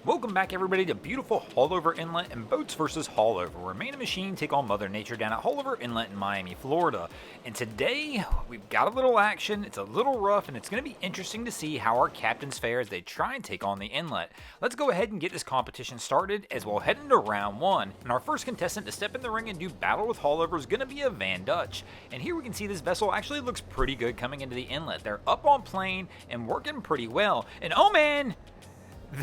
Welcome back everybody to beautiful Haulover Inlet and Boats vs. Haulover, where Man and Machine take on Mother Nature down at Haulover Inlet in Miami, Florida. And today, we've got a little action, it's a little rough, and it's going to be interesting to see how our captains fare as they try and take on the inlet. Let's go ahead and get this competition started as we'll head into round 1. And our first contestant to step in the ring and do battle with Haulover is going to be a Van Dutch. And here we can see this vessel actually looks pretty good coming into the inlet. They're up on plane and working pretty well. And oh man!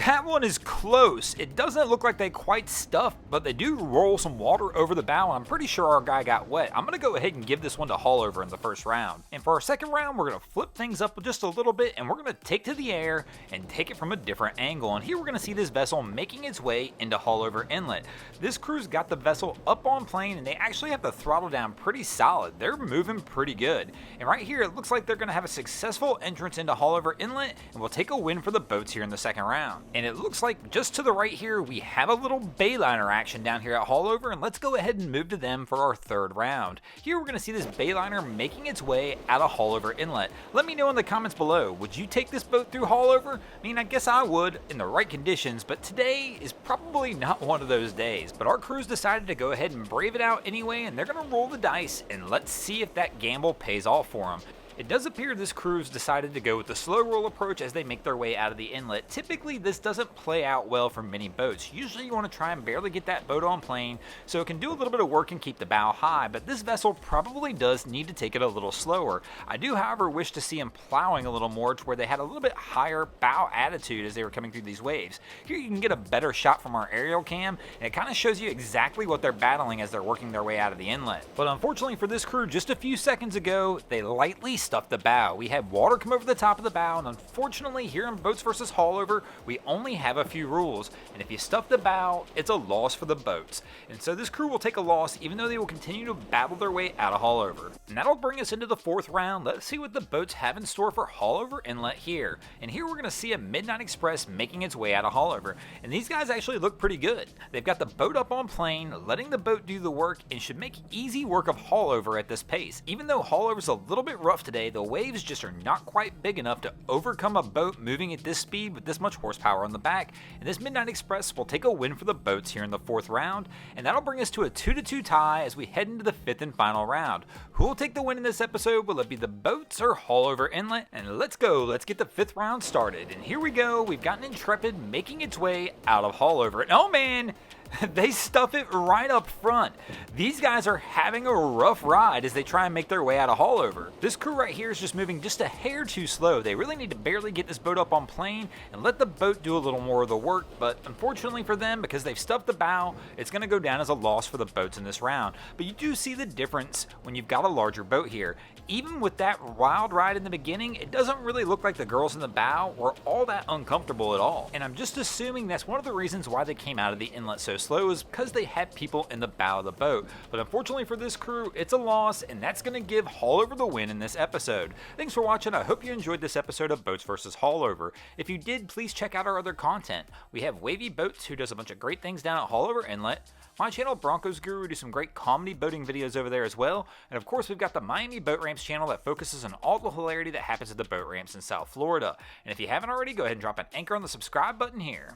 That one is close. It doesn't look like they quite stuffed, but they do roll some water over the bow, and I'm pretty sure our guy got wet. I'm going to go ahead and give this one to Haulover in the first round. And for our second round, we're going to flip things up just a little bit, and we're going to take to the air and take it from a different angle. And here we're going to see this vessel making its way into Haulover Inlet. This crew's got the vessel up on plane, and they actually have the throttle down pretty solid. They're moving pretty good. And right here, it looks like they're going to have a successful entrance into Haulover Inlet, and we'll take a win for the boats here in the second round. And it looks like just to the right here, we have a little BAYLINER action down here at Haulover, and let's go ahead and move to them for our third round. Here we're going to see this BAYLINER making its way out of Haulover Inlet. Let me know in the comments below, would you take this boat through Haulover? I mean, I guess I would in the right conditions, but today is probably not one of those days. But our crews decided to go ahead and brave it out anyway, and they're going to roll the dice, and let's see if that gamble pays off for them. It does appear this crew's decided to go with the slow roll approach as they make their way out of the inlet. Typically, this doesn't play out well for many boats. Usually you want to try and barely get that boat on plane so it can do a little bit of work and keep the bow high, but this vessel probably does need to take it a little slower. I do, however, wish to see them plowing a little more to where they had a little bit higher bow attitude as they were coming through these waves. Here you can get a better shot from our aerial cam, and it kind of shows you exactly what they're battling as they're working their way out of the inlet. But unfortunately for this crew, just a few seconds ago, they lightly stuffed the bow. We had water come over the top of the bow, and unfortunately here in Boats vs. Haulover, we only have a few rules, and if you stuff the bow, it's a loss for the boats. And so this crew will take a loss even though they will continue to battle their way out of Haulover. And that'll bring us into the fourth round. Let's see what the boats have in store for Haulover Inlet here. And here we're going to see a Midnight Express making its way out of Haulover. And these guys actually look pretty good. They've got the boat up on plane, letting the boat do the work, and should make easy work of Haulover at this pace. Even though Haulover's a little bit rough today, the waves just are not quite big enough to overcome a boat moving at this speed with this much horsepower on the back, and this Midnight Express will take a win for the boats here in the fourth round, and that'll bring us to a 2-2 tie as we head into the fifth and final round. Who will take the win in this episode? Will it be the boats or Haulover Inlet? And let's go, let's get the fifth round started. And here we go, we've got an Intrepid making its way out of Haulover, and oh man! They stuff it right up front. These guys are having a rough ride as they try and make their way out of Haulover. This crew right here is just moving just a hair too slow. They really need to barely get this boat up on plane and let the boat do a little more of the work, but unfortunately for them, because they've stuffed the bow, it's going to go down as a loss for the boats in this round. But you do see the difference when you've got a larger boat here. Even with that wild ride in the beginning, it doesn't really look like the girls in the bow were all that uncomfortable at all. And I'm just assuming that's one of the reasons why they came out of the inlet so slow, is because they had people in the bow of the boat. But unfortunately for this crew, it's a loss, and that's going to give Haulover the win in this episode. Thanks for watching. I hope you enjoyed this episode of Boats vs. Haulover. If you did, please check out our other content. We have Wavy Boats, who does a bunch of great things down at Haulover Inlet. My channel, Broncos Guru, do some great comedy boating videos over there as well. And of course, we've got the Miami Boat Ramps channel that focuses on all the hilarity that happens at the boat ramps in South Florida. And if you haven't already, go ahead and drop an anchor on the subscribe button here.